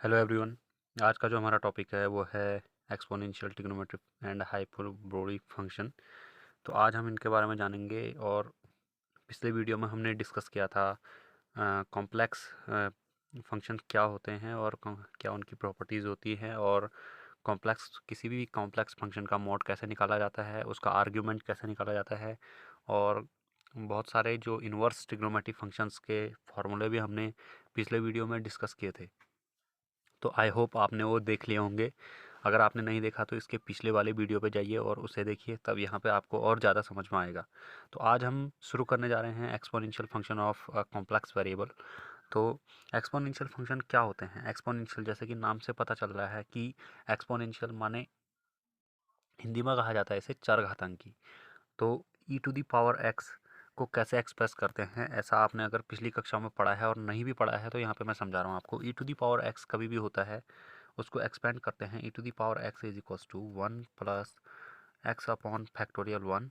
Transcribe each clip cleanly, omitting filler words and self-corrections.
Hello everyone. आज का जो हमारा टॉपिक है वो है exponential trigonometry and hyperbolic function. तो आज हम इनके बारे में जानेंगे। और पिछले वीडियो में हमने डिस्कस किया था कॉम्प्लेक्स फंक्शन क्या होते हैं और क्या उनकी प्रॉपर्टीज़ होती हैं, और कॉम्प्लेक्स किसी भी कॉम्प्लेक्स फंक्शन का मोड कैसे निकाला जाता है, उसका आर्ग्यूमेंट कैसे निकाला जाता है, और बहुत सारे जो इन्वर्स ट्रिग्नोमेट्रिक फंक्शंस के फॉर्मूले भी हमने पिछले वीडियो में डिस्कस किए थे। तो आई होप आपने वो देख लिए होंगे। अगर आपने नहीं देखा तो इसके पिछले वाले वीडियो पे जाइए और उसे देखिए, तब यहाँ पे आपको और ज़्यादा समझ में आएगा। तो आज हम शुरू करने जा रहे हैं exponential function of complex variable. तो एक्सपोनेंशियल फंक्शन क्या होते हैं? एक्सपोनेंशियल जैसे कि नाम से पता चल रहा है कि एक्सपोनेंशियल माने हिंदी में कहा जाता है इसे चरघातांकी। तो ई टू दी पावर एक्स को कैसे एक्सप्रेस करते हैं, ऐसा आपने अगर पिछली कक्षा में पढ़ा है और नहीं भी पढ़ा है तो यहाँ पे मैं समझा रहा हूँ आपको। E to the power x कभी भी होता है, उसको एक्सपेंड करते हैं। E to the power x is equals to 1 plus x upon factorial 1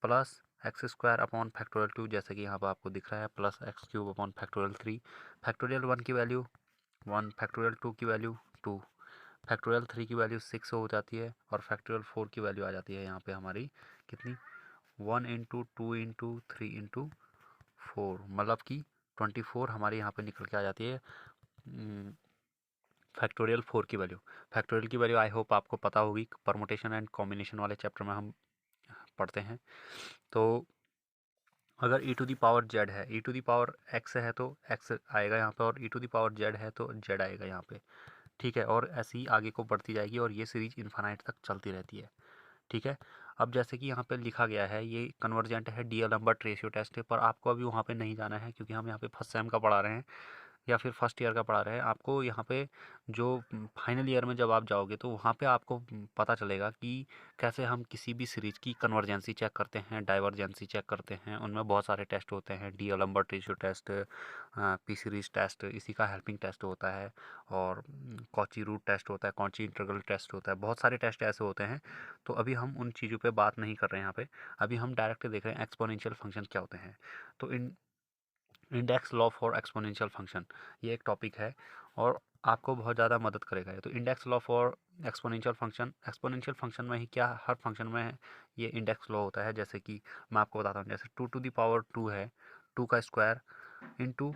plus x square upon factorial 2, जैसे कि यहाँ पर आपको दिख रहा है, plus x cube upon factorial 3। Factorial 1 की वैल्यू 1, फैक्टोरियल 2 की वैल्यू 2, फैक्टोरियल 3 की वैल्यू 6 हो जाती है, और फैक्टोरियल 4 की वैल्यू आ जाती है यहाँ पे हमारी कितनी, 1 इंटू 2 इंटू 3 इंटू 4, मतलब कि 24 हमारी यहाँ पे निकल के आ जाती है फैक्टोरियल 4 की वैल्यू। फैक्टोरियल की वैल्यू आई होप आपको पता होगी, परमुटेशन एंड कॉम्बिनेशन वाले चैप्टर में हम पढ़ते हैं। तो अगर e to the power z है, e to the power x है तो x आएगा यहाँ पे, और e to the power z है तो z आएगा यहाँ पे। ठीक है, और ऐसे ही आगे को बढ़ती जाएगी और ये सीरीज इन्फानाइट तक चलती रहती है। ठीक है। अब जैसे कि यहाँ पे लिखा गया है, ये कन्वर्जेंट है डीअलेम्बर्ट रेशियो टेस्ट है, पर आपको अभी वहाँ पे नहीं जाना है क्योंकि हम यहाँ पे फर्स्ट सेम का पढ़ा रहे हैं या फिर फर्स्ट ईयर का पढ़ा रहे हैं। आपको यहाँ पे जो फाइनल ईयर में जब आप जाओगे तो वहाँ पे आपको पता चलेगा कि कैसे हम किसी भी सीरीज की कन्वर्जेंसी चेक करते हैं, डाइवर्जेंसी चेक करते हैं। उनमें बहुत सारे टेस्ट होते हैं, D'Alembert ratio test, P series test, इसी का हेल्पिंग टेस्ट होता है, और कॉची रूट टेस्ट होता है, कॉची इंटीग्रल टेस्ट होता है, बहुत सारे टेस्ट ऐसे होते हैं। तो अभी हम उन चीज़ों पे बात नहीं कर रहे हैं यहाँ पे। अभी हम डायरेक्ट देख रहे हैं एक्सपोनेंशियल फंक्शन क्या होते हैं। तो index law for exponential function, ये एक टॉपिक है और आपको बहुत ज़्यादा मदद करेगा ये। तो index law for exponential function में ही क्या, हर फंक्शन में ये इंडेक्स लॉ होता है। जैसे कि मैं आपको बताता हूँ, जैसे 2 टू दी पावर 2 है, 2 का स्क्वायर इंटू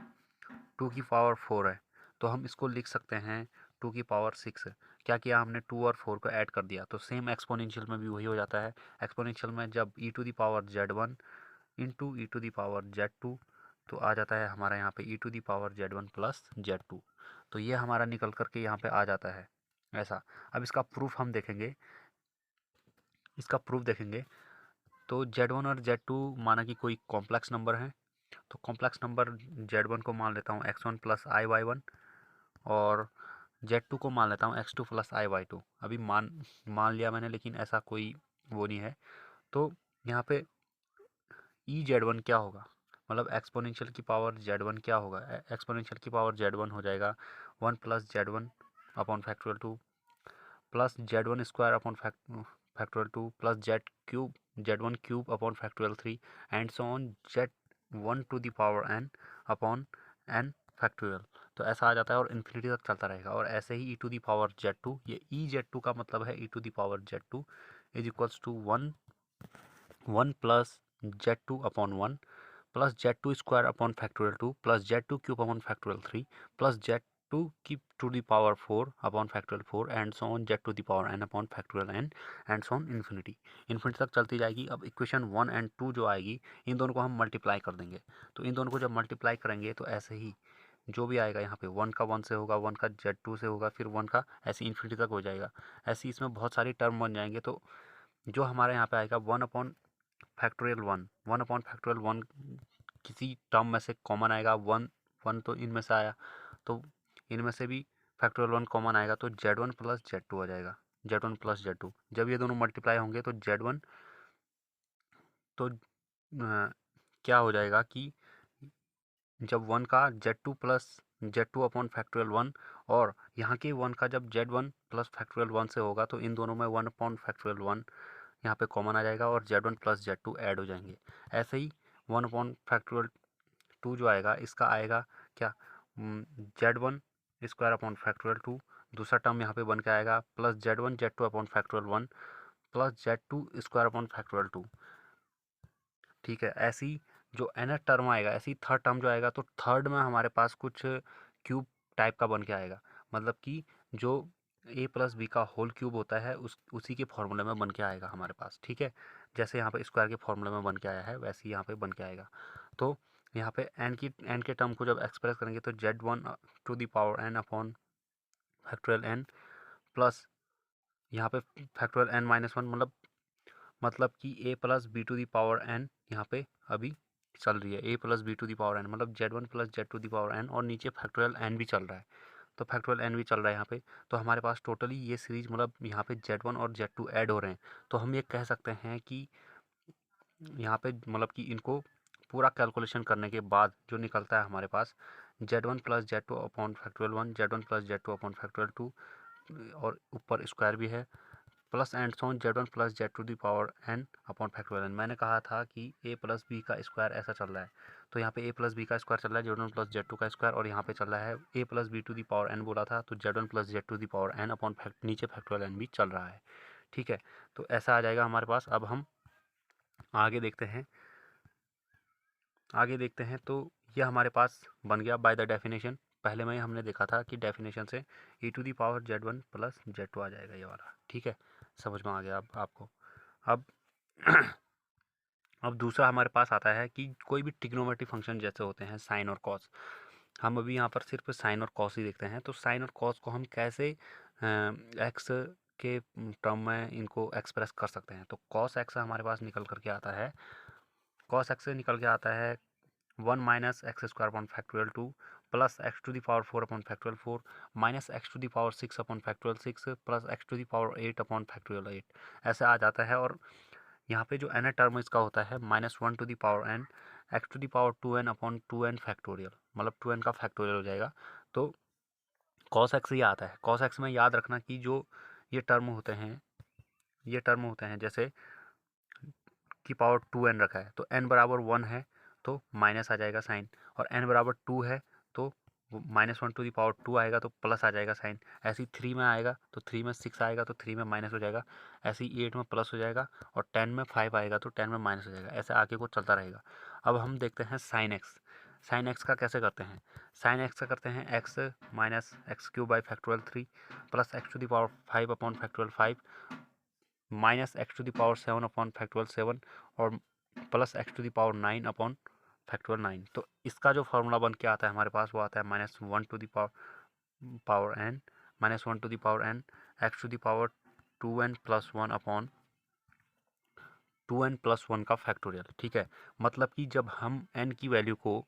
2 की पावर 4 है, तो हम इसको लिख सकते हैं 2 की पावर 6 है। क्या किया हमने, 2 और 4 को ऐड कर दिया। तो सेम एक्सपोनेंशियल में भी वही हो जाता है। एक्सपोनेंशियल में जब e to the power z1 into e to the power z2, तो आ जाता है हमारा यहाँ पे e to the power z1 plus z2। तो ये हमारा निकल करके यहाँ पे आ जाता है ऐसा। अब इसका प्रूफ हम देखेंगे, इसका प्रूफ देखेंगे। तो z1 और z2 माना कि कोई कॉम्प्लेक्स नंबर है, तो कॉम्प्लेक्स नंबर z1 को मान लेता हूँ x1 प्लस आई वाई वन, और z2 को मान लेता हूँ x2 plus I Y to. अभी मान मान लिया मैंने, लेकिन ऐसा कोई वो नहीं है। तो यहाँ पे ई जेड वन क्या होगा, मतलब एक्सपोनेंशियल की पावर जेड वन क्या होगा, एक्सपोनेंशियल की पावर जेड वन हो जाएगा 1 plus Z one upon factorial 2 plus Z one square upon factorial 2 plus Z one cube upon factorial 3 and so on Z one to the power N upon N factorial. तो ऐसा आ जाता है और infinity तक चलता रहेगा। और ऐसे ही e to the power z two, ये ई जेड टू का मतलब है e to the power z two is equals to 1 plus Z two upon 1 plus Z two square upon factorial 2 plus Z two cube upon factorial 3 plus Z two की to the power 4 upon factorial 4 and so on z two the power N upon factorial n and so on infinity. Infinity तक चलती जाएगी। अब equation 1 and 2 जो आएगी, इन दोनों को हम मल्टीप्लाई कर देंगे। तो इन दोनों को जब मल्टीप्लाई करेंगे तो ऐसे ही जो भी आएगा यहाँ पे 1 का 1 से होगा, 1 का जेड टू से होगा, फिर 1 का ऐसे इन्फिनिटी तक हो जाएगा। ऐसे इसमें बहुत सारी टर्म बन जाएंगे। तो जो हमारे यहाँ पे आएगा 1 अपॉन फैक्टोरियल 1 किसी टर्म में से कॉमन आएगा। 1 तो इनमें से आया, तो इनमें से भी फैक्टोरियल 1 कॉमन आएगा, तो z1 प्लस z2 आ जाएगा। z1 प्लस z2 जब ये दोनों मल्टीप्लाई होंगे तो z1, तो क्या हो जाएगा कि जब 1 का z2 plus z2 upon factorial 1, और यहाँ के 1 का जब z1 प्लस फैक्टोरियल 1 से होगा, तो इन दोनों में 1 अपॉन फैक्टोरियल 1 यहाँ पे कॉमन आ जाएगा और z1 प्लस z2 ऐड हो जाएंगे। ऐसे ही 1 अपॉन फैक्टोरियल 2 जो आएगा, इसका आएगा क्या, z1 स्क्वायर अपॉन फैक्टोरियल 2, दूसरा टर्म यहाँ पे बन के आएगा plus Z1 Z2 upon factorial 1 plus Z2 square upon factorial 2। ठीक है, ऐसी जो nth टर्म आएगा, ऐसी थर्ड टर्म जो आएगा, तो थर्ड में हमारे पास कुछ क्यूब टाइप का बन के आएगा, मतलब कि जो a प्लस बी का होल क्यूब होता है उसी के फॉर्मूले में बन के आएगा हमारे पास। ठीक है, जैसे यहाँ पे स्क्वायर के फॉर्मूले में बन के आया है वैसे ही यहाँ पे बन के आएगा। तो यहाँ पे n के टर्म को जब एक्सप्रेस करेंगे तो Z1 to the power n upon factorial n plus यहाँ पे फैक्टोरियल n-1, मतलब कि a plus B to the power n यहाँ पे अभी चल रही है, a plus B to the power n, मतलब Z1 plus Z to the power n, और नीचे फैक्टोरियल n भी चल रहा है, तो फैक्टोरियल n भी चल रहा है यहाँ पे। तो हमारे पास टोटली ये सीरीज, मतलब यहाँ पे Z1 और Z2 ऐड हो रहे हैं, तो हम ये कह सकते हैं कि यहाँ पे मतलब कि इनको पूरा कैलकुलेशन करने के बाद जो निकलता है हमारे पास Z1 plus Z2 upon factorial 1, Z1 plus Z2 upon factorial 2, और ऊपर स्क्वायर भी है, plus and so on Z1 plus Z to the power n upon factorial n। मैंने कहा था कि a प्लस बी का स्क्वायर ऐसा चल रहा है, तो यहाँ पे a प्लस बी का स्क्वायर चल रहा है, Z1 प्लस Z2 का स्क्वायर, और यहाँ पे चल रहा है a plus B to the power n बोला था, तो Z1 plus Z to the power n upon नीचे फैक्टोरियल n भी चल रहा है। ठीक है, तो ऐसा आ जाएगा हमारे पास। अब हम आगे देखते हैं, तो ये हमारे पास बन गया बाय द डेफिनेशन। पहले में हमने देखा था कि डेफिनेशन से e to the power Z1 plus Z2 आ जाएगा ये वाला। ठीक है, समझ में आ गया अब आपको। अब अब दूसरा हमारे पास आता है कि कोई भी ट्रिग्नोमेट्रिक फंक्शन जैसे होते हैं साइन और कॉस, हम अभी यहाँ पर सिर्फ साइन और कॉस ही देखते हैं। तो साइन और कॉस को हम कैसे एक्स के टर्म में इनको एक्सप्रेस कर सकते हैं, तो कॉस एक्स हमारे पास निकल करके आता है, कॉस एक्स से निकल के आता है 1 minus X square upon factorial 2 plus X to the power 4 upon factorial 4 minus X to the power 6 upon factorial 6 plus X to the power 8 upon factorial 8, ऐसे आ जाता है। और यहाँ पे जो एन टर्म इसका होता है -1 to the power n X to the power 2n upon 2n factorial, मतलब 2n का फैक्टोरियल हो जाएगा। तो कॉस एक्स ही आता है। कॉस एक्स में याद रखना कि जो ये टर्म होते हैं जैसे की पावर 2n रखा है, तो n बराबर 1 है तो माइनस आ जाएगा साइन, और n बराबर 2 है तो -1 टू दी पावर 2 आएगा तो प्लस आ जाएगा साइन। ऐसे ही 3 में आएगा तो 3 में 6 आएगा तो 3 में माइनस हो जाएगा, ऐसे ही 8 में प्लस हो जाएगा, और 10 में 5 आएगा तो 10 में माइनस हो जाएगा, ऐसे आगे को चलता रहेगा। अब हम देखते हैं साइन एक्स। साइन एक्स का कैसे करते हैं, साइन एक्स का करते हैं X minus X cube by factorial 3 plus X to the power 5 upon factorial 5 minus X to the power 7 upon factorial 7 और plus X to the power 9 upon factorial 9। तो इसका जो फार्मूला बन के आता है हमारे पास वो आता है -1 to the power n -1 to the power n X to the power 2n plus 1 upon 2n plus 1 का फैक्टोरियल। ठीक है, मतलब कि जब हम n की वैल्यू को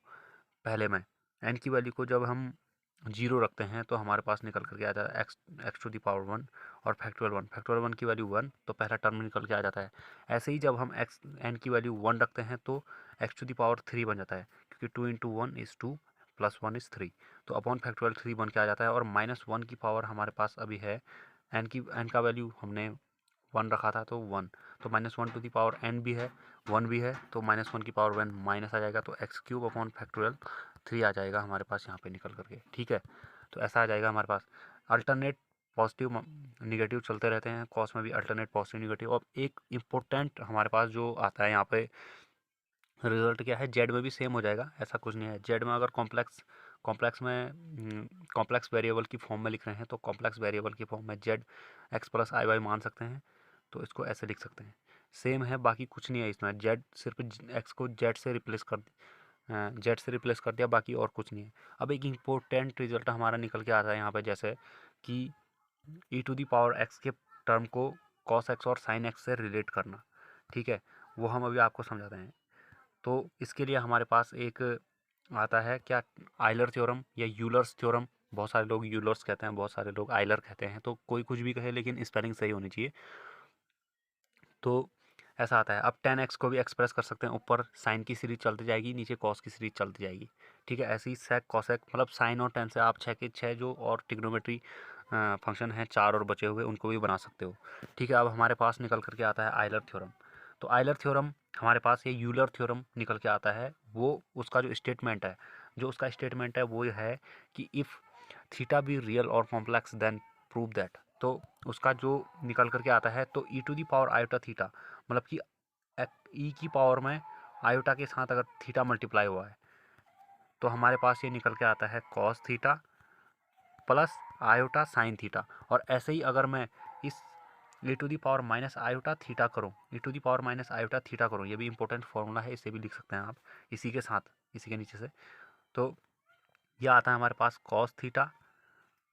पहले में n की वैल्यू को जब हम 0 रखते हैं तो हमारे पास निकल करके आ जाता है एक्स टू दी पावर 1 और फैक्टोरियल 1 की वैल्यू 1, तो पहला टर्म निकल के आ जाता है। ऐसे ही जब हम एक्स n की वैल्यू 1 रखते हैं तो एक्स टू दी पावर 3 बन जाता है, क्योंकि 2 इंटू 1 इज़ 2 प्लस 1 इज़ 3, तो अपॉन फैक्टोरियल 3 बन के आ जाता है। और -1 की पावर हमारे पास अभी है n का वैल्यू हमने 1 रखा था तो 1, तो -1 टू दी पावर n भी है 1 भी है, तो -1 की पावर 1 माइनस आ जाएगा, तो एक्स क्यूब अपॉन फैक्टोरियल 3 आ जाएगा हमारे पास यहाँ पे निकल करके। ठीक है, तो ऐसा आ जाएगा हमारे पास। अल्टरनेट पॉजिटिव निगेटिव चलते रहते हैं कॉस में भी, अल्टरनेट पॉजिटिव निगेटिव। अब एक इम्पोर्टेंट हमारे पास जो आता है यहाँ पे रिजल्ट क्या है, जेड में भी सेम हो जाएगा, ऐसा कुछ नहीं है। जेड में अगर कॉम्प्लेक्स वेरिएबल की फॉर्म में लिख रहे हैं तो कॉम्प्लेक्स वेरिएबल की फॉर्म में जेड एक्स प्लस आई वाई मान सकते हैं, तो इसको ऐसे लिख सकते हैं, सेम है, बाकी कुछ नहीं है इसमें। जेड सिर्फ एक्स को जेड से रिप्लेस कर दिया, बाकी और कुछ नहीं है। अब एक इम्पोर्टेंट रिजल्ट हमारा निकल के आता है यहाँ पे, जैसे कि e to the power x के टर्म को कॉस एक्स और साइन एक्स से रिलेट करना। ठीक है, वो हम अभी आपको समझाते हैं। तो इसके लिए हमारे पास एक आता है क्या, आइलर थ्योरम या यूलर्स थ्योरम, बहुत सारे लोग यूलर्स कहते हैं, बहुत सारे लोग आइलर कहते हैं, तो कोई कुछ भी कहे लेकिन स्पेलिंग सही होनी चाहिए। तो ऐसा आता है। अब 10x को भी एक्सप्रेस कर सकते हैं, ऊपर साइन की सीरीज चलती जाएगी, नीचे कॉस की सीरीज चलती जाएगी। ठीक है, ऐसे ही सेक कॉसेक, मतलब साइन और 10 से आप 6 के 6 जो और ट्रिग्नोमेट्री फंक्शन हैं 4 और बचे हुए उनको भी बना सकते हो। ठीक है, अब हमारे पास निकल करके आता है आइलर थ्योरम। तो आइलर थ्योरम हमारे पास ये यूलर थ्योरम निकल के आता है, वो उसका जो स्टेटमेंट है वो है कि इफ़ थीटा बी रियल और कॉम्प्लेक्स देन प्रूव दैट। तो उसका जो निकल करके आता है, तो ई to the power iota theta, मतलब कि ई की पावर में आयोटा के साथ अगर थीटा मल्टीप्लाई हुआ है तो हमारे पास ये निकल के आता है cos theta plus iota sine theta. और ऐसे ही अगर मैं इस e to the power minus iota theta करूँ, e to the power minus iota theta करूँ, ये भी इंपॉर्टेंट फॉर्मूला है, इसे भी लिख सकते हैं आप इसी के साथ, इसी के नीचे से। तो यह आता है हमारे पास cos theta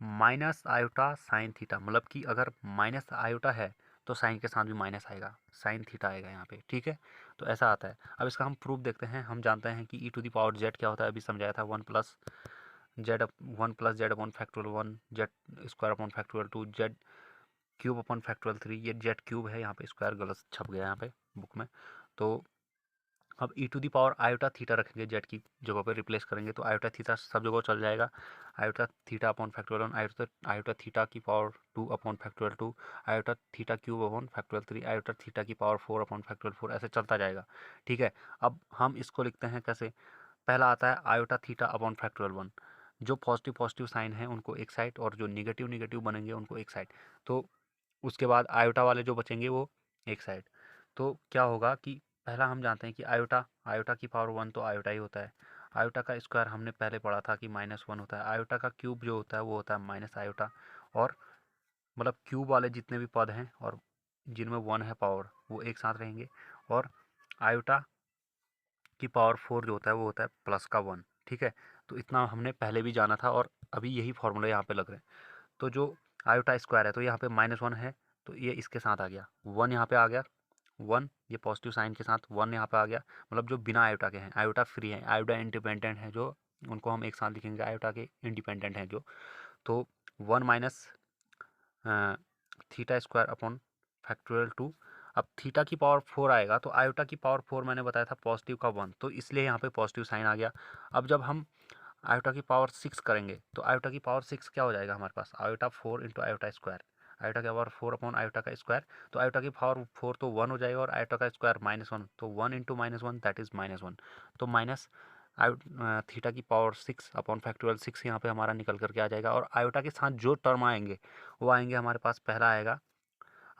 minus iota sine theta, मतलब कि अगर माइनस आयोटा है तो साइन के साथ भी माइनस आएगा, साइन थीटा आएगा यहाँ पे, ठीक है। तो ऐसा आता है। अब इसका हम प्रूफ देखते हैं। हम जानते हैं कि e to the power Z क्या होता है, अभी समझाया था, one plus Z upon factorial 1, Z square upon factorial 2, Z cube upon factorial 3। ये जेड क्यूब है, यहाँ पे स्क्वायर गलत छप गया यहाँ पे बुक में। तो अब e to the power iota theta रखेंगे, जेड की जगह पे रिप्लेस करेंगे तो आयोटा थीटा सब जगह चल जाएगा। Iota theta upon factorial 1, iota theta की power 2 upon factorial 2, iota theta cube upon factorial 3, iota theta की पावर 4 अपॉन फैक्टोरियल 4, ऐसे चलता जाएगा, ठीक है। अब हम इसको लिखते हैं कैसे। पहला आता है आयोटा थीटा अपॉन फैक्टोरियल 1। जो पॉजिटिव पॉजिटिव साइन है उनको एक साइड, और जो निगेटिव निगेटिव बनेंगे उनको एक साइड। तो उसके बाद आयोटा वाले जो बचेंगे वो एक साइड। तो क्या होगा कि पहला हम जानते हैं कि आयोटा, आयोटा की पावर 1 तो आयोटा ही होता है। आयोटा का स्क्वायर हमने पहले पढ़ा था कि -1 होता है। आयोटा का क्यूब जो होता है वो होता है माइनस आयोटा। और मतलब क्यूब वाले जितने भी पद हैं और जिनमें 1 है पावर, वो एक साथ रहेंगे। और आयोटा की पावर 4 जो होता है वो होता है प्लस का 1, ठीक है। तो इतना हमने पहले भी जाना था और अभी यही फॉर्मूला यहाँ पे लग रहे हैं। तो जो आयोटा स्क्वायर है तो यहाँ पे -1 है, तो ये इसके साथ आ गया, 1 यहाँ पे आ गया, 1 ये पॉजिटिव साइन के साथ 1 यहाँ पे आ गया। मतलब जो बिना आयोटा के हैं, आयोटा फ्री है, आयोटा इंडिपेंडेंट है, जो उनको हम एक साथ लिखेंगे, आयोटा के इंडिपेंडेंट हैं जो। तो 1 minus theta square upon factorial 2। अब थीटा की पावर 4 आएगा तो आयोटा की पावर 4 मैंने बताया था पॉजिटिव का 1, तो इसलिए यहाँ पे पॉजिटिव साइन आ गया। अब जब हम आयोटा की पावर 6 करेंगे तो आयोटा की पावर 6 क्या हो जाएगा हमारे पास, iota 4 into iota square, iota की पावर 4 अपॉन आयोटा का स्क्वायर। तो आयोटा की पावर 4 तो 1 हो जाएगा और आयोटा का स्क्वायर -1, तो 1 इंटू -1 दैट इज -1। तो माइनस थीटा की पावर 6 अपॉन फैक्टोरियल 6 यहाँ पे हमारा निकल करके आ जाएगा। और आयोटा के साथ जो टर्म आएंगे वो आएंगे हमारे पास, पहला आएगा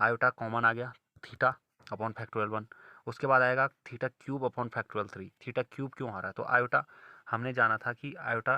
आयोटा कॉमन आ गया, थीटा अपॉन फैक्टोरियल 1। उसके बाद आएगा theta cube upon factorial 3। Theta cube क्यों आ रहा है, तो आयोटा हमने जाना था कि आयोटा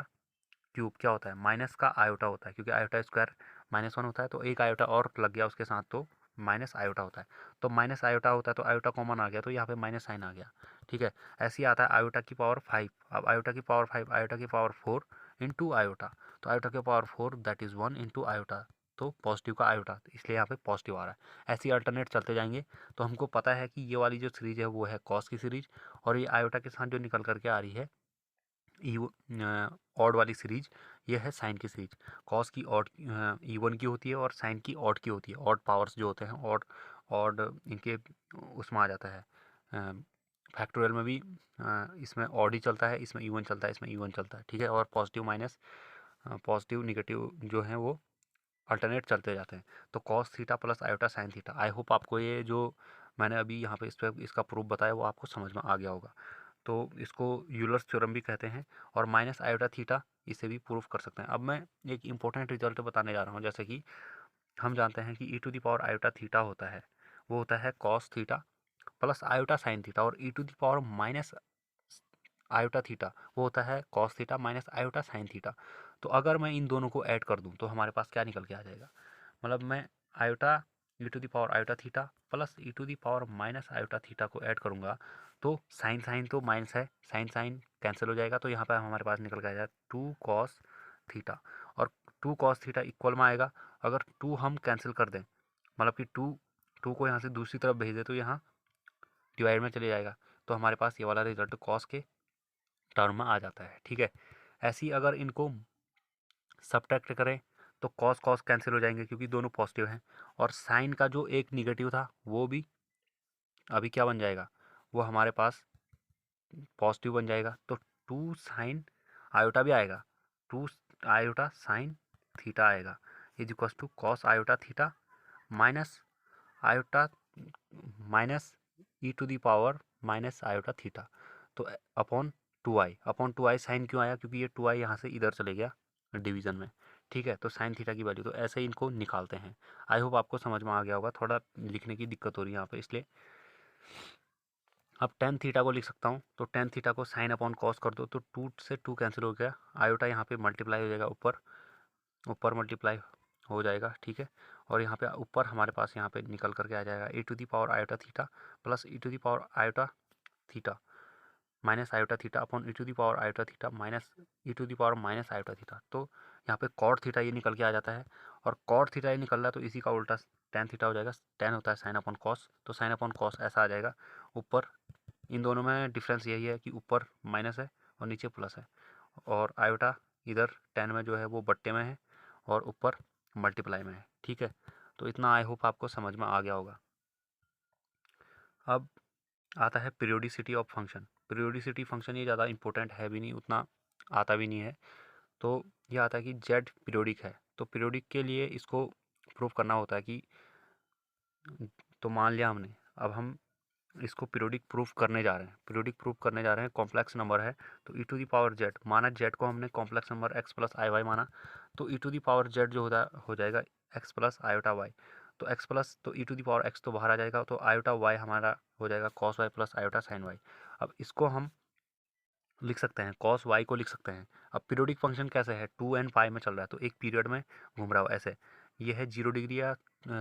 क्यूब क्या होता है, माइनस का आयोटा होता है, क्योंकि आयोटा स्क्वायर -1 होता है, तो एक आयोटा और लग गया उसके साथ, तो माइनस आयोटा होता है। तो माइनस आयोटा होता है तो आयोटा कॉमन आ गया, तो यहाँ पे माइनस साइन आ गया, ठीक है। ऐसे ही आता है आयोटा की पावर 5। अब आयोटा की पावर 5, आयोटा की पावर 4 इंटू आयोटा, तो आयोटा की power 4 that is 1 into iota, तो पॉजिटिव का आयोटा, तो इसलिए यहाँ पे पॉजिटिव आ रहा है। ऐसे ही अल्टरनेट चलते जाएंगे। तो हमको पता है कि ये वाली जो सीरीज है वो है कॉस की सीरीज, और ये आयोटा के साथ जो निकल करके आ रही है ऑड वाली सीरीज, ये है साइन की सीरीज। कॉस की ऑड इवन की होती है और साइन की ऑड की होती है। ऑड पावर्स जो होते हैं ऑड, ऑड इनके उसमें आ जाता है, फैक्टोरियल में भी इसमें ऑड ही चलता है, इसमें इवन चलता है, इसमें इवन चलता है, ठीक है। और पॉजिटिव माइनस, पॉजिटिव निगेटिव जो है वो अल्टरनेट चलते जाते हैं। तो cos theta plus iota sine theta, आई होप आपको ये जो मैंने अभी यहाँ पे इस पर इसका प्रूफ बताया वो आपको समझ में आ गया होगा। तो इसको यूलर्स थ्योरम भी कहते हैं। और माइनस आयोटा थीटा इसे भी प्रूफ कर सकते हैं। अब मैं एक इंपॉर्टेंट रिजल्ट बताने जा रहा हूँ। जैसे कि हम जानते हैं कि e to the power iota theta होता है, वो होता है cos theta plus iota sine theta. और e to the power minus iota theta वो होता है cos theta minus iota sine theta. तो अगर मैं इन दोनों को ऐड कर दूं तो हमारे पास क्या निकल के आ जाएगा, मतलब मैं iota E to the power iota theta plus E to the power minus iota theta को ऐड करूंगा तो साइन साइन तो माइनस है, साइन साइन कैंसिल हो जाएगा, तो यहाँ पर हमारे पास निकल के आ जाएगा 2 कॉस थीटा। और 2 कॉस थीटा इक्वल में आएगा, अगर 2 हम कैंसिल कर दें, मतलब कि 2 को यहाँ से दूसरी तरफ भेज दे तो यहाँ डिवाइड में चले जाएगा, तो हमारे पास ये वाला रिजल्ट कॉस के टर्म में आ जाता है, ठीक है। ऐसे ही अगर इनको सब्ट्रैक्ट करें तो कॉस कॉस कैंसिल हो जाएंगे क्योंकि दोनों पॉजिटिव हैं। और साइन का जो एक निगेटिव था वो भी अभी क्या बन जाएगा, वो हमारे पास पॉजिटिव बन जाएगा। तो 2 साइन आयोटा भी आएगा, 2 आयोटा साइन थीटा आएगा is equals to cos iota theta minus iota minus E to the power minus iota theta. तो upon 2i, upon 2i sine क्यों आया, क्योंकि ये 2i यहाँ से इधर चले गया डिवीज़न में, ठीक है, तो साइन थीटा की वैल्यू, तो ऐसे ही इनको निकालते हैं। आई होप आपको समझ में आ गया होगा, थोड़ा लिखने की दिक्कत हो रही है यहाँ पे इसलिए। अब टेन थीटा को लिख सकता हूँ, तो टेन थीटा को साइन अपॉन कॉस कर दो तो 2 से 2 कैंसिल हो गया, आयोटा यहाँ पे मल्टीप्लाई हो जाएगा, ऊपर ऊपर मल्टीप्लाई हो जाएगा, ठीक है। और यहाँ पे ऊपर हमारे पास यहाँ पे निकल करके आ जाएगा e to the power iota theta plus E to the power iota theta minus iota theta upon e to the power iota theta minus E to the power minus iota theta. तो यहाँ पे cot theta ये निकल के आ जाता है, और cot theta ये निकल रहा है तो इसी का उल्टा टेन थीटा हो जाएगा। टेन होता है साइन अपॉन कॉस, तो साइन अपॉन कॉस ऐसा आ जाएगा। ऊपर इन दोनों में डिफरेंस यही है कि ऊपर माइनस है और नीचे प्लस है, और आयोटा इधर टेन में जो है वो बट्टे में है और ऊपर मल्टीप्लाई में है, ठीक है। तो इतना आई होप आपको समझ में आ गया होगा। अब आता है periodicity of function. Periodicity function ये ज़्यादा इंपॉर्टेंट है भी नहीं, उतना आता भी नहीं है। तो ये आता है कि जेड पीरियोडिक है, तो पीरियोडिक के लिए इसको प्रूव करना होता है कि, तो मान लिया हमने, अब हम इसको पीरियोडिक प्रूफ करने जा रहे हैं। पीरियोडिक प्रूफ करने जा रहे हैं, कॉम्प्लेक्स नंबर है तो ई टू दी पावर जेड माना, जेड को हमने कॉम्प्लेक्स नंबर एक्स प्लस आई वाई माना, तो ई टू दी पावर जेड जो हो जाएगा एक्स प्लस आयोटा वाई। तो एक्स प्लस, तो ई टू दी पावर एक्स तो बाहर आ जाएगा, तो आयोटा वाई हमारा हो जाएगा cos Y plus iota sine Y. अब इसको हम लिख सकते हैं, कॉस वाई को लिख सकते हैं। अब पीरियोडिक फंक्शन कैसे है, 2n पाई में चल रहा है, तो एक पीरियड में घूम रहा हो ऐसे, ये है 0 डिग्री या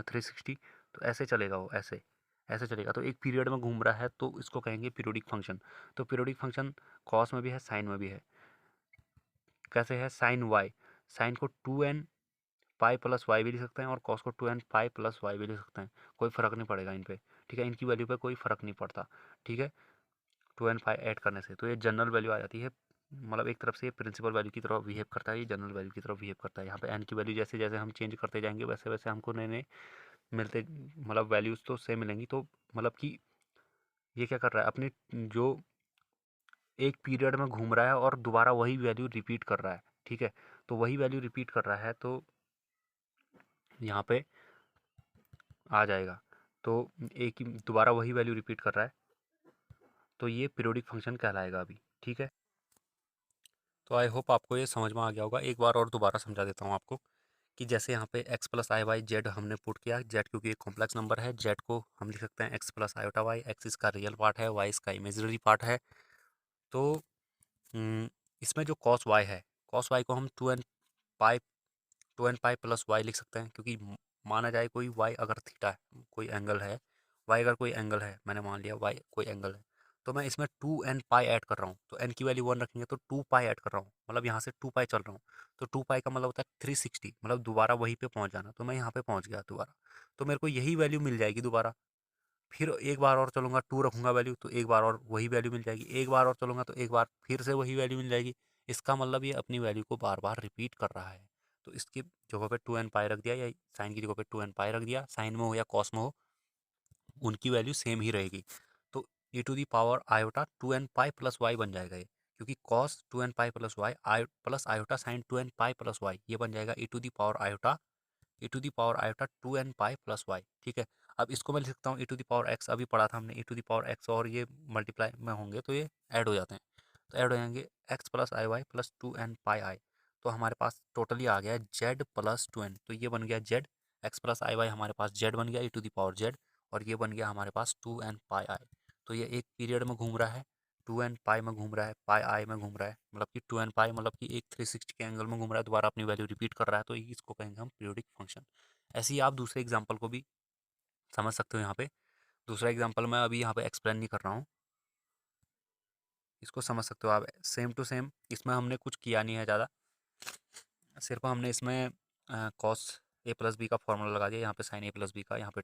360, तो ऐसे चलेगा वो, ऐसे ऐसे चलेगा, तो एक पीरियड में घूम रहा है तो इसको कहेंगे पीरियोडिक फंक्शन। तो पीरियोडिक फंक्शन कॉस में भी है, साइन में भी है। कैसे है, साइन वाई, साइन को 2n पाई प्लस वाई भी लिख सकते हैं और कॉस को 2n पाई प्लस वाई भी लिख सकते हैं, कोई फ़र्क नहीं पड़ेगा इन पे, ठीक है। इनकी वैल्यू पे कोई फ़र्क नहीं पड़ता, ठीक है। 2n पाई ऐड करने से तो ये जनरल वैल्यू आ जाती है, मतलब एक तरफ से ये प्रिंसिपल वैल्यू की तरफ बिहेव करता है, ये जनरल वैल्यू की तरफ बिहेव करता है। यहाँ पे एन की वैल्यू जैसे जैसे हम चेंज करते जाएंगे वैसे वैसे हमको नए नए मिलते, मतलब वैल्यूज़ तो सेम मिलेंगी, तो मतलब कि ये क्या कर रहा है, अपनी जो एक पीरियड में घूम रहा है और दोबारा वही वैल्यू रिपीट कर रहा है, ठीक है। तो वही वैल्यू रिपीट कर रहा है तो यहाँ पे आ जाएगा, तो एक ही दोबारा वही वैल्यू रिपीट कर रहा है, तो ये पीरियोडिक फंक्शन कहलाएगा अभी, ठीक है। तो आई होप आपको ये समझ में आ गया होगा। एक बार और दोबारा समझा देता हूँ आपको, कि जैसे यहाँ पे एक्स प्लस आई वाई जेड हमने पुट किया, जेड क्योंकि एक कॉम्प्लेक्स नंबर है, जेड को हम लिख सकते हैं X plus iota Y, X इसका रियल पार्ट है, वाई इसका इमेजिनरी पार्ट है। तो इसमें जो कॉस वाई है, कॉस वाई को हम पाई 2n पाई प्लस वाई लिख सकते हैं, क्योंकि माना जाए कोई वाई अगर थीटा है, कोई एंगल है, वाई अगर कोई एंगल है, मैंने मान लिया वाई कोई एंगल है, तो मैं इसमें 2n पाई ऐड कर रहा हूँ, तो n की वैल्यू 1 रखेंगे तो 2 पाई ऐड कर रहा हूँ, मतलब यहाँ से 2 पाई चल रहा हूँ, तो 2 पाई का मतलब होता है 360, मतलब दोबारा वहीं पे पहुँच जाना, तो मैं यहाँ पे पहुँच गया दोबारा, तो मेरे को यही वैल्यू मिल जाएगी दोबारा। फिर एक बार और चलूँगा, 2 रखूँगा वैल्यू, तो एक बार और वही वैल्यू मिल जाएगी, एक बार और चलूँगा तो एक बार फिर से वही वैल्यू मिल जाएगी। इसका मतलब ये अपनी वैल्यू को बार बार रिपीट कर रहा है, तो इसकी जगह पे 2n पाई रख दिया, या साइन की जगह पे 2n पाई रख दिया, साइन में हो या कॉस में हो उनकी वैल्यू सेम ही रहेगी। तो ई to the power iota 2n pi plus y बन जाएगा ये, क्योंकि cos 2n pi plus y i plus iota sine 2n pi plus y, ये बन जाएगा e to the power iota, E to the power iota 2n pi plus y, ठीक है। अब इसको मैं लिख सकता हूँ e to the power x, अभी पढ़ा था हमने, e to the power x और ये मल्टीप्लाई में होंगे तो ये ऐड हो जाते हैं, तो ऐड हो जाएंगे एक्स प्लस आई वाई प्लस 2n पाई आई, तो हमारे पास टोटली आ गया जेड प्लस 2n, तो ये बन गया जेड, एक्स प्लस आई वाई हमारे पास जेड बन गया ई टू दी पावर जेड, और ये बन गया हमारे पास 2n पाई आई। तो ये एक पीरियड में घूम रहा है, 2n पाई में घूम रहा है, पाई आई में घूम रहा है, मतलब कि 2n पाई मतलब कि एक 360 के एंगल में घूम रहा है, दोबारा अपनी वैल्यू रिपीट कर रहा है, तो इसको कहेंगे हम पीरियोडिक फंक्शन। ऐसे ही आप दूसरे एग्जाम्पल को भी समझ सकते हो। यहाँ पे दूसरा एग्जाम्पल मैं अभी यहाँ पे एक्सप्लेन नहीं कर रहा हूँ, इसको समझ सकते हो आप, सेम टू सेम, इसमें हमने कुछ किया नहीं है ज़्यादा, सिर्फ हमने इसमें कॉस ए प्लस बी का फॉर्मूला लगा दिया, यहाँ पे साइन ए प्लस बी का, यहाँ पे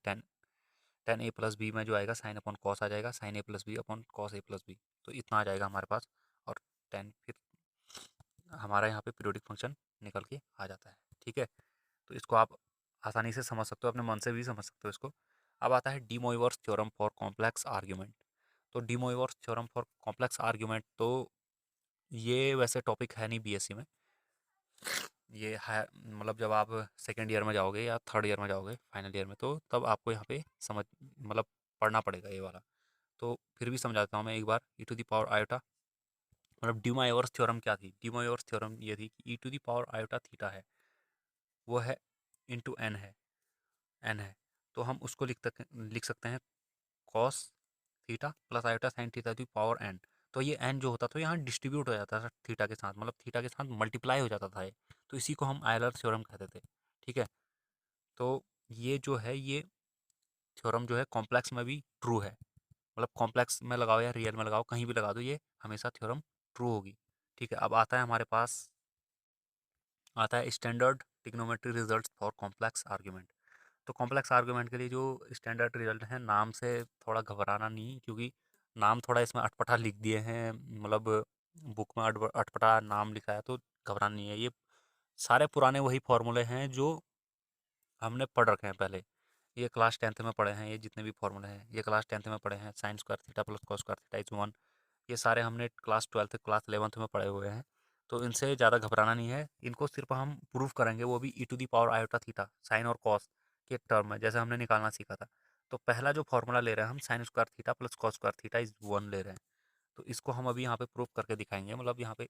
टेन ए प्लस बी में जो आएगा साइन अपॉन कॉस आ जाएगा, sign A plus B upon cos A plus B, तो इतना आ जाएगा हमारे पास, और टेन फिर हमारा यहाँ पे पीरियोडिक फंक्शन निकल के आ जाता है, ठीक है। तो इसको आप आसानी से समझ सकते हो, अपने मन से भी समझ सकते हो इसको। अब आता है de Moivre's theorem for complex argument. तो de Moivre's theorem for complex argument, तो ये वैसे टॉपिक है नहीं बीएससी में, ये है मतलब जब आप सेकेंड ईयर में जाओगे या थर्ड ईयर में जाओगे फाइनल ईयर में, तो तब आपको यहाँ पे समझ मतलब पढ़ना पड़ेगा ये वाला। तो फिर भी समझाता हूँ मैं एक बार, e to the power iota, मतलब डी मोइवर्स थ्योरम क्या थी, डी मोइवर्स थ्योरम ये थी कि e to the power iota theta है, वो है इंटू एन है, एन है। तो हम उसको लिख सकते हैं cos theta plus iota sine theta की पावर एन। तो ये एन जो होता था यहाँ डिस्ट्रीब्यूट हो जाता था थीटा के साथ, मतलब थीटा के साथ मल्टीप्लाई हो जाता था ये। तो इसी को हम आयलर थ्योरम कहते थे। ठीक है, तो ये जो है ये थ्योरम जो है कॉम्प्लेक्स में भी ट्रू है, मतलब कॉम्प्लेक्स में लगाओ या रियल में लगाओ, कहीं भी लगा दो, ये हमेशा थ्योरम ट्रू होगी। ठीक है, अब आता है हमारे पास, आता है standard trigonometry results for complex argument. तो कॉम्प्लेक्स आर्गूमेंट के लिए जो स्टैंडर्ड रिजल्ट है, नाम से थोड़ा घबराना नहीं, क्योंकि नाम थोड़ा इसमें अटपटा लिख दिए हैं, मतलब बुक में अटपटा नाम लिखा है, तो घबराना नहीं है। ये सारे पुराने वही फॉर्मूले हैं जो हमने पढ़ रखे हैं पहले। ये क्लास 10th में पढ़े हैं, ये जितने भी फॉर्मूले हैं ये क्लास 10th में पढ़े हैं। Sine square theta plus cos square theta is 1, ये सारे हमने क्लास 12th क्लास 11th में पढ़े हुए हैं। तो इनसे ज़्यादा घबराना नहीं है, इनको सिर्फ हम प्रूव करेंगे, वो भी e to the power iota theta sine और कॉस के टर्म में, जैसे हमने निकालना सीखा था। तो पहला जो फॉर्मूला ले रहे हैं हम, sine square theta plus cos square theta is 1 ले रहे हैं। तो इसको हम अभी यहाँ पे प्रूव करके दिखाएंगे, मतलब यहाँ पे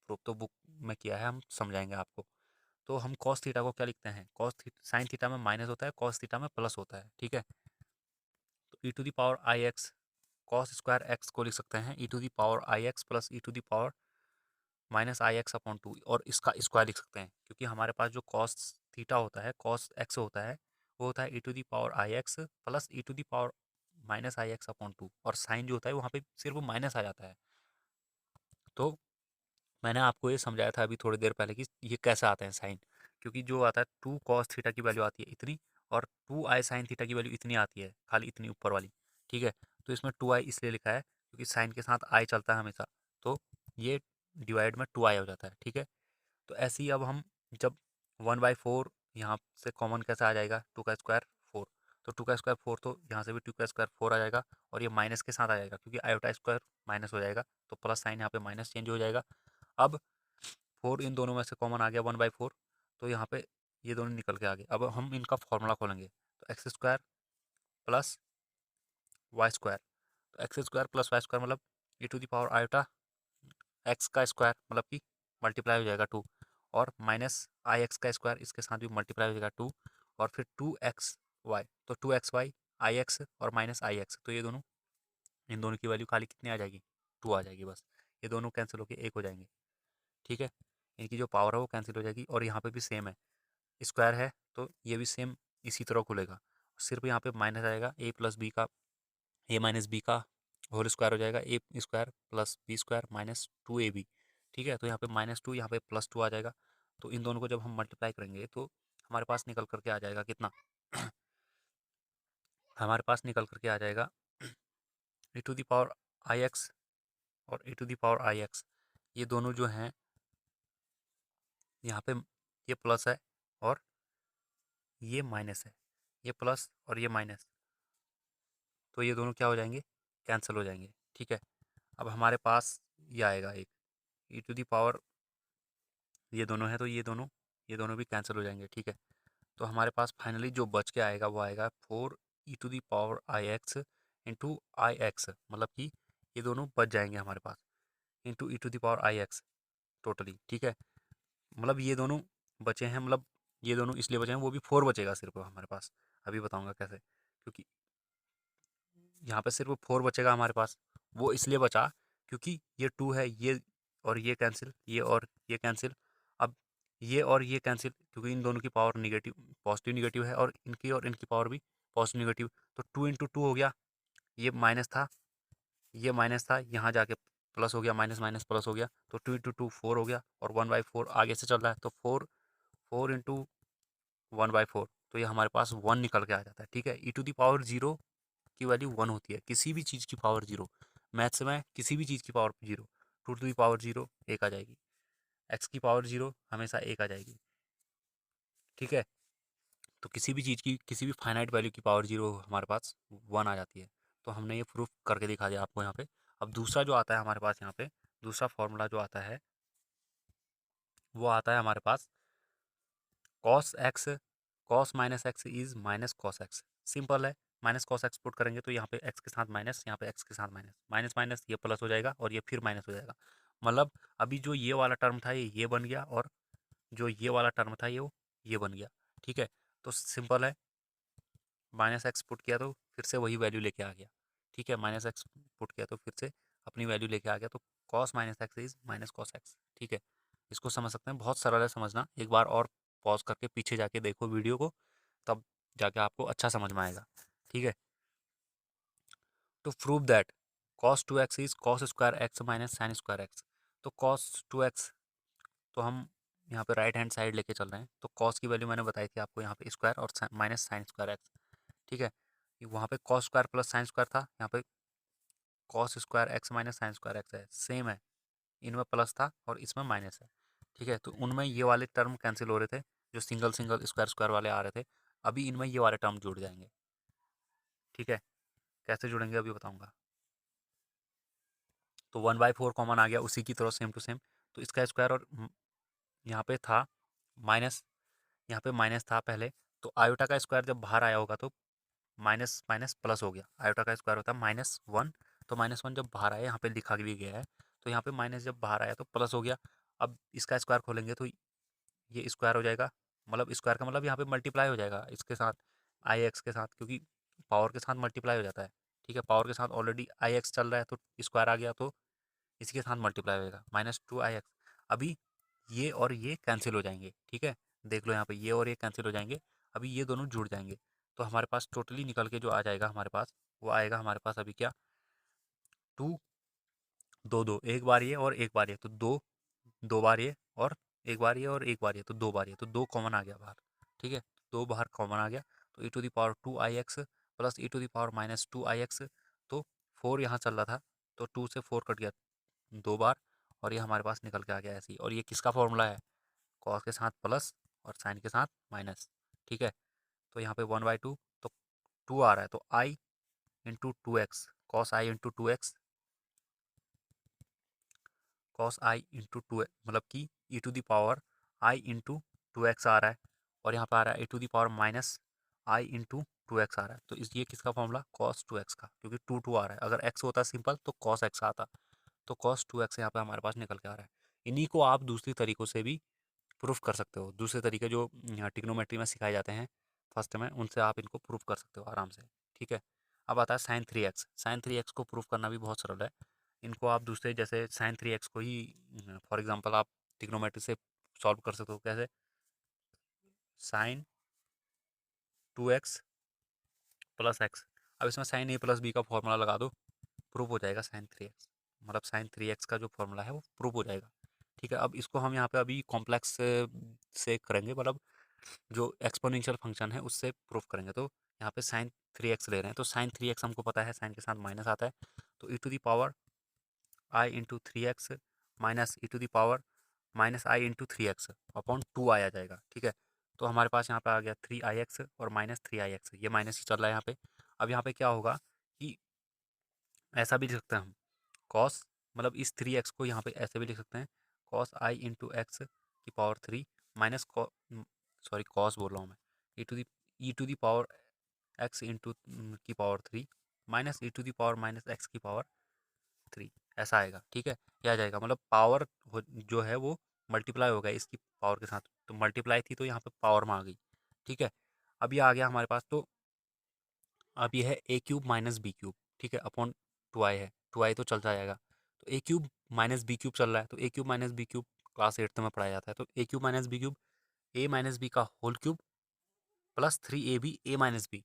प्रूफ तो बुक में किया है, हम समझाएंगे आपको। तो हम कॉस थीटा को क्या लिखते हैं, कॉस थीटा साइन थीटा में माइनस होता है, कॉस थीटा में प्लस होता है। ठीक है, तो ई to the power I x cos square x को लिख सकते हैं e to the power I x plus E to the power minus I x upon 2, और इसका स्क्वायर लिख सकते हैं, क्योंकि हमारे पास जो कॉस थीटा होता है, कॉस एक्स होता है, वो होता है e to the power I x plus E to the power minus I x upon 2, और साइन जो होता है वहाँ पे सिर्फ माइनस आ जाता है। तो मैंने आपको ये समझाया था अभी थोड़ी देर पहले कि ये कैसे आते हैं साइन, क्योंकि जो आता है 2 कॉस थीटा की वैल्यू आती है इतनी, और 2 आई साइन थीटा की वैल्यू इतनी आती है, खाली इतनी ऊपर वाली। ठीक है, तो इसमें 2 आई इसलिए लिखा है क्योंकि साइन के साथ आई चलता है हमेशा, तो ये डिवाइड में 2 आई हो जाता है। ठीक है, तो ऐसे ही अब हम जब 1/4 यहाँ से कॉमन कैसे आ जाएगा, 2 का स्क्वायर 4, तो 2 का स्क्वायर 4, तो यहाँ से भी 2 का स्क्वायर 4 आ जाएगा, और ये माइनस के साथ आ जाएगा क्योंकि आयोटा स्क्वायर माइनस हो जाएगा, तो प्लस साइन यहाँ पे माइनस चेंज हो जाएगा। अब 4 इन दोनों में से कॉमन आ गया 1/4, तो यहाँ पे ये दोनों निकल के आ गए। अब हम इनका फॉर्मूला खोलेंगे, तो x square plus y square, तो x square plus y square मतलब e to the power iota x का स्क्वायर, मतलब कि मल्टीप्लाई हो जाएगा 2, और माइनस आई एक्स का स्क्वायर इसके साथ भी मल्टीप्लाई हो जाएगा 2, और फिर 2xy, तो 2xy आई एक्स और माइनस आई एक्स, तो ये दोनों, इन दोनों की वैल्यू खाली कितनी आ जाएगी, 2 आ जाएगी बस। ये दोनों कैंसिल होकर 1 हो जाएंगे। ठीक है, इनकी जो पावर है वो कैंसिल हो जाएगी, और यहाँ पे भी सेम है, स्क्वायर है तो ये भी सेम इसी तरह खुलेगा, सिर्फ यहाँ पे माइनस आएगा, ए प्लस बी का, ए माइनस बी का होल स्क्वायर हो जाएगा, a square plus b square minus 2ab। ठीक है, तो यहाँ पे -2, यहाँ पे +2 आ जाएगा। तो इन दोनों को जब हम मल्टीप्लाई करेंगे तो हमारे पास निकल करके आ जाएगा कितना हमारे पास निकल करके आ जाएगा e to the power I x और e to the power I x, ये दोनों जो हैं यहाँ पे, ये प्लस है और ये माइनस है, ये प्लस और ये माइनस, तो ये दोनों क्या हो जाएंगे, कैंसिल हो जाएंगे। ठीक है, अब हमारे पास ये आएगा एक ई टू दी पावर, ये दोनों है तो ये दोनों भी कैंसिल हो जाएंगे। ठीक है, तो हमारे पास फाइनली जो बच के आएगा वो आएगा 4 e⁻⁷ इंटू आई एक्स, मतलब कि ये दोनों बच जाएंगे हमारे पास, इंटू e⁻⁷ टोटली। ठीक है, मतलब ये दोनों बचे हैं, मतलब ये दोनों इसलिए बचे हैं, वो भी 4 बचेगा सिर्फ हमारे पास, अभी बताऊंगा कैसे, क्योंकि यहाँ पे सिर्फ 4 बचेगा हमारे पास। वो इसलिए बचा क्योंकि ये 2 है, ये और ये कैंसिल, ये और ये कैंसिल। अब ये और ये कैंसिल, क्योंकि इन दोनों की पावर निगेटिव, पॉजिटिव निगेटिव है, और इनकी पावर भी पॉजिटिव निगेटिव, तो 2 इंटू 2 हो गया, ये माइनस था, ये माइनस था, यहाँ जाके प्लस हो गया, माइनस माइनस प्लस हो गया, तो 2 इंटू 2 4 हो गया, और 1/4 आगे से चल रहा है, तो 4 इंटू 1/4, तो ये हमारे पास 1 निकल के आ जाता है। ठीक है, e⁻0 की वैल्यू 1 होती है, किसी भी चीज़ की पावर 0, मैथ्स में किसी भी चीज़ की पावर 0, 2 टू दी पावर 0 1 आ जाएगी, एक्स की पावर 0 हमेशा 1 आ जाएगी। ठीक है, तो किसी भी चीज़ की, किसी भी फाइनाइट वैल्यू की पावर 0 हमारे पास 1 आ जाती है। तो हमने ये प्रूफ करके दिखा दिया आपको यहाँ पे। अब दूसरा जो आता है हमारे पास यहाँ पे, दूसरा फॉर्मूला जो आता है वो आता है हमारे पास cos x, cos minus x is minus cos x. Simple है, माइनस कॉस एक्स पुट करेंगे तो यहाँ पे एक्स के साथ माइनस, यहाँ पे एक्स के साथ माइनस, माइनस माइनस ये प्लस हो जाएगा, और ये फिर माइनस हो जाएगा। मतलब अभी जो ये वाला टर्म था ये बन गया, और जो ये वाला टर्म था ये बन गया। ठीक है, तो सिंपल है, माइनस एक्स पुट किया तो फिर से वही वैल्यू लेके आ गया। ठीक है, माइनस एक्स पुट किया तो फिर से अपनी वैल्यू लेके आ गया, तो cos minus x is minus cos x. ठीक है, इसको समझ सकते हैं, बहुत सरल है समझना। एक बार और पॉज करके पीछे जाके देखो वीडियो को, तब जाके आपको अच्छा समझ में आएगा। ठीक है, तो prove that cos two x is cos square x minus sine square x. तो कॉस टू एक्स, तो हम यहाँ पे राइट हैंड साइड लेके चल रहे हैं, तो कॉस की वैल्यू मैंने बताई थी आपको यहाँ पे स्क्वायर और माइनस साइन स्क्वायर एक्स। ठीक है, वहाँ पे cos square plus sine square था, यहाँ पे cos square x minus sine square x है, सेम है, इनमें प्लस था और इसमें माइनस है। ठीक है, तो उनमें ये वाले टर्म कैंसिल हो रहे थे, जो सिंगल सिंगल स्क्वायर स्क्वायर वाले आ रहे थे, अभी इनमें ये वाले टर्म जुड़ जाएंगे। ठीक है, कैसे जुड़ेंगे अभी बताऊंगा। तो 1/4 कॉमन आ गया उसी की तरह सेम टू सेम, तो इसका स्क्वायर और यहाँ पे था माइनस, यहाँ पे माइनस था पहले, तो आयोटा का स्क्वायर जब बाहर आया होगा तो माइनस माइनस प्लस हो गया, आयोटा का स्क्वायर होता है -1, तो -1 जब बाहर आया, यहाँ पे लिखा भी गया है, तो यहाँ पे माइनस जब बाहर आया तो प्लस हो गया। अब इसका स्क्वायर खोलेंगे तो ये स्क्वायर हो जाएगा, मतलब स्क्वायर का मतलब यहाँ पे मल्टीप्लाई हो जाएगा इसके साथ, आई एक्स के साथ, क्योंकि पावर के साथ मल्टीप्लाई हो जाता है। ठीक है, पावर के साथ ऑलरेडी आई एक्स चल रहा है, तो स्क्वायर आ गया, तो इसी के साथ मल्टीप्लाई होगा, -2 i x। अभी ये और ये कैंसिल हो जाएंगे। ठीक है, देख लो यहाँ पे ये और ये कैंसिल हो जाएंगे, अभी ये दोनों जुड़ जाएंगे, तो हमारे पास टोटली निकल के जो आ जाएगा हमारे पास, वो आएगा हमारे पास अभी क्या, 2 2 2, एक बार ये और एक बार ये, तो 2 2 बार ये और एक बार ये और एक बार ये, तो 2 बार ये, तो 2 कॉमन आ गया बाहर। ठीक है, 2 बाहर कॉमन आ गया, तो e⁻²ix प्लस e⁻−2ix, तो 4 यहाँ चल रहा था, तो 2 से 4 कट गया 2 बार, और ये हमारे पास निकल के आ गया ऐसे ही। और ये किसका फॉर्मूला है, कॉस के साथ प्लस और साइन के साथ माइनस। ठीक है, तो यहाँ पे 1/2, तो 2 आ रहा है, तो आई into 2x, cos i into 2x, cos i into 2, मतलब कि e⁻आई इंटू 2x आ रहा है, और यहाँ पे आ रहा है e⁻−आई इंटू 2x आ रहा है, तो इस ये किसका फॉर्मूला, कॉस 2x का, क्योंकि 2 2 आ रहा है, अगर x होता सिंपल तो कॉस x आता, तो कॉस 2x यहाँ पे हमारे पास निकल के आ रहा है। इन्हीं को आप दूसरी तरीकों से भी प्रूफ कर सकते हो, दूसरे तरीके जो टिग्नोमेट्री में सिखाए जाते हैं फर्स्ट में, उनसे आप इनको प्रूफ कर सकते हो आराम से। ठीक है, अब आता है sin 3x। sin 3x को प्रूफ करना भी बहुत सरल है, इनको आप दूसरे जैसे sin 3x को ही फॉर एग्जांपल आप टिग्नोमेट्री से सॉल्व कर सकते हो, कैसे, sin 2x प्लस एक्स, अब इसमें sin a+b का फॉर्मूला लगा दो, प्रूफ हो जाएगा sin 3x, मतलब sin 3x का जो फॉर्मूला है वो प्रूफ हो जाएगा। ठीक है, अब इसको हम यहाँ पे अभी कॉम्प्लेक्स से करेंगे, मतलब जो एक्सपोनेंशियल फंक्शन है उससे प्रूफ करेंगे, तो यहाँ पे sin 3x ले रहे हैं, तो sin 3x हमको पता है साइन के साथ माइनस आता है, तो e⁻i into 3x minus e⁻−i into 3x upon 2 आया जाएगा। ठीक है, तो हमारे पास यहाँ पे आ गया 3ix और -3ix, ये माइनस ही चल रहा है यहाँ पे। अब यहाँ पे क्या होगा कि ऐसा भी लिख सकते हैं हम, कॉस, मतलब इस 3x को यहाँ पे ऐसे भी लिख सकते हैं, कॉस आई इंटू एक्स की पावर 3 माइनस, सॉरी कॉस बोल रहा हूँ मैं, e to the power x into की पावर 3 माइनस e⁻−x की पावर 3, ऐसा आएगा। ठीक है, ये आ जाएगा, मतलब पावर जो है वो मल्टीप्लाई हो गया इसकी पावर के साथ, तो मल्टीप्लाई थी तो यहाँ पे पावर में आ गई। ठीक है, अब ये आ गया हमारे पास, तो अब ये है a³ - b³। ठीक है, अपॉन 2i है, 2i तो चलता जाएगा, तो a³ - b³ चल रहा है, तो a³ - b³ क्लास 8th में पढ़ाया जाता है, तो a³ - b³ a-b का whole cube plus 3ab a-b,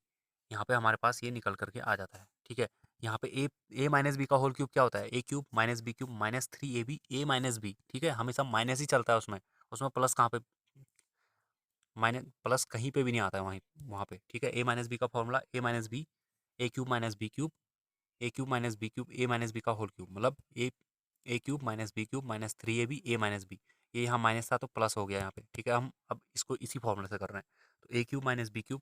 यहाँ पे हमारे पास ये निकल करके आ जाता है। ठीक है, यहाँ पे a-b का होल क्यूब क्या होता है, a³ - b³ minus 3ab a-b। ठीक है, हमेशा माइनस ही चलता है उसमें, उसमें प्लस कहाँ पे, माइनस प्लस कहीं पे भी नहीं आता है वहीं वहाँ पे। ठीक है, a-b का formula a-b a³ - b³ a³ - b का होल क्यूब, मतलब a³ - b³ minus 3ab a-b, ये यहाँ माइनस था तो प्लस हो गया यहाँ पे। ठीक है, हम अब इसको इसी फॉर्मूले से कर रहे हैं, तो a³ - b³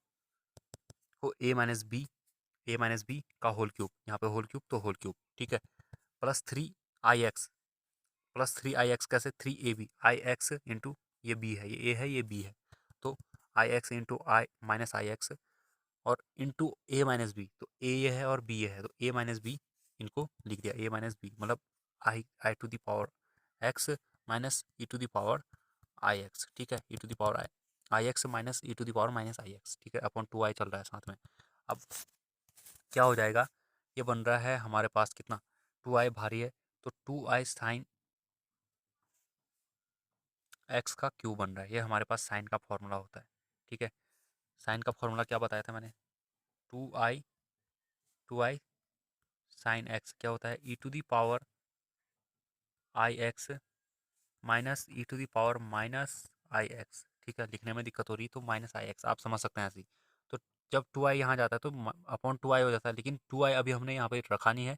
को a-b का होल क्यूब, यहाँ पे होल क्यूब तो होल क्यूब। ठीक है, प्लस 3ix, प्लस 3ix कैसे, 3ab, आई एक्स इंटू ये b है, ये a है ये b है, तो आई एक्स इंटू आई एक्स और इंटू a-b, तो a ये है और b ये है, तो a-b इनको लिख दिया, a-b मतलब i to the power x minus e to the power I x. ठीक है, e to the power I, I x minus E to the power minus I x, ठीक है, अपॉन 2i चल रहा है साथ में। अब क्या हो जाएगा, ये बन रहा है हमारे पास कितना, 2i भारी है तो 2i साइन एक्स का क्यूब बन रहा है। ये हमारे पास साइन का फॉर्मूला होता है, ठीक है। साइन का फॉर्मूला क्या बताया था मैंने, टू आई साइन एक्स क्या होता है, e to the power I x minus E to the power minus I x, ठीक है। लिखने में दिक्कत हो रही है तो माइनस आई एक्स आप समझ सकते हैं ऐसे ही। तो जब 2i यहाँ जाता है तो अपॉन 2i हो जाता है, लेकिन 2i अभी हमने यहाँ पे रखा नहीं है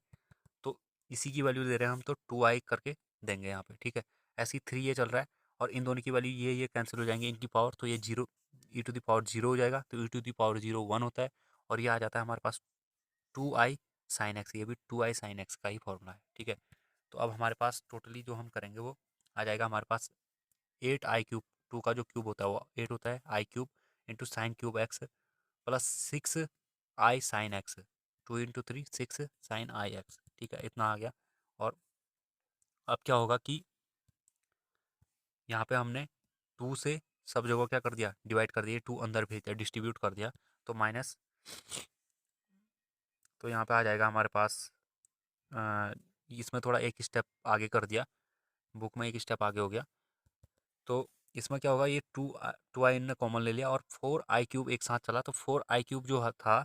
तो इसी की वैल्यू दे रहे हैं हम, तो 2i करके देंगे यहाँ पे, ठीक है। ऐसे ही 3 ये चल रहा है और इन दोनों की वैल्यू ये कैंसिल हो जाएंगे इनकी पावर, तो ये zero, E to the power zero हो जाएगा, तो ई टू दी पावर जीरो 1 होता है। और ये आ जाता है हमारे पास 2i साइन एक्स, ये भी 2i साइन एक्स का ही फॉर्मूला है, ठीक है। तो अब हमारे पास टोटली जो हम करेंगे वो आ जाएगा हमारे पास 8i क्यूब, 2 का जो क्यूब होता है वो 8 होता है, i cube into sine cube x plus 6i sine x, 2 × 3 6 sine i x, ठीक है, इतना आ गया। और अब क्या होगा कि यहाँ पे हमने 2 से सब जगह क्या कर दिया, डिवाइड कर दिया, 2 अंदर भेज दिया, डिस्ट्रीब्यूट कर दिया, तो माइनस, तो यहाँ पे आ जाएगा हमारे पास इसमें थोड़ा एक स्टेप आगे कर दिया, बुक में एक स्टेप आगे हो गया। तो इसमें क्या होगा, ये टू आई ने कॉमन ले लिया और 4i क्यूब एक साथ चला, तो 4i क्यूब जो था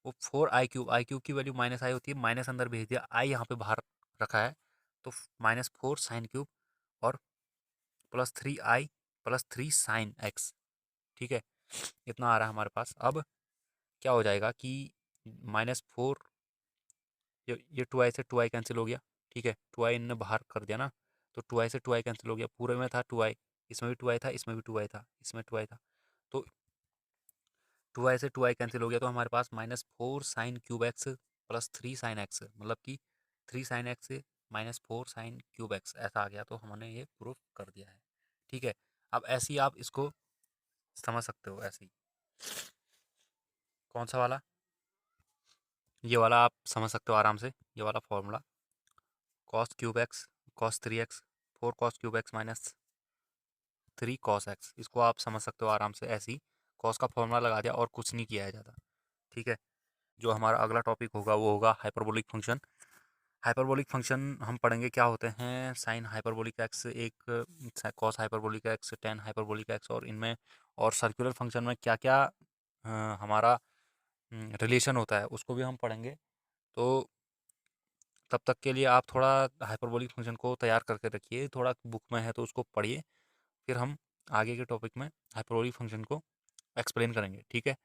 वो 4i क्यूब, आई क्यूब की वैल्यू माइनस आई होती है, माइनस अंदर भेज दिया, आई यहाँ पे बाहर रखा है, तो -4 साइन क्यूब और +3i+3 साइन एक्स, ठीक है, इतना आ रहा है हमारे पास। अब क्या हो जाएगा कि -4, ये 2i से 2i कैंसिल हो गया, ठीक है, 2i इनने बाहर कर दिया ना, तो 2i से 2i कैंसिल हो गया, पूरे में था 2i, इसमें भी 2i था, इसमें भी 2i था, इसमें 2i था, तो 2i से 2i कैंसिल हो गया, तो हमारे पास -4 sign cube x plus 3 sine x, मतलब कि 3 sine x -4 sign cube x ऐसा आ गया, तो हमने ये प्रूफ कर दिया है, ठीक है। अब ऐसे ही आप इसको समझ सकते हो, ऐसे ही कौन सा वाला, ये वाला आप समझ सकते हो आराम से, ये वाला formula cos cube x cos 3x 4 cos cube x minus 3 cos x, इसको आप समझ सकते हो आराम से, ऐसे ही कॉस का फॉर्मूला लगा दिया और कुछ नहीं किया है ज़्यादा, ठीक है। जो हमारा अगला टॉपिक होगा वो होगा हाइपरबोलिक फंक्शन। हाइपरबोलिक फंक्शन हम पढ़ेंगे क्या होते हैं, साइन हाइपरबोलिक एक्स, एक cos hyperbolic x, tan hyperbolic x, और इनमें और सर्कुलर फंक्शन में क्या क्या हमारा रिलेशन होता है उसको भी हम पढ़ेंगे। तो तब तक के लिए आप थोड़ा हाइपरबोलिक फंक्शन को तैयार करके रखिए, थोड़ा बुक में है तो उसको पढ़िए, फिर हम आगे के टॉपिक में हाइपरबोलिक फंक्शन को एक्सप्लेन करेंगे, ठीक है।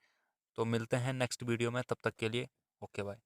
तो मिलते हैं नेक्स्ट वीडियो में, तब तक के लिए ओके बाय।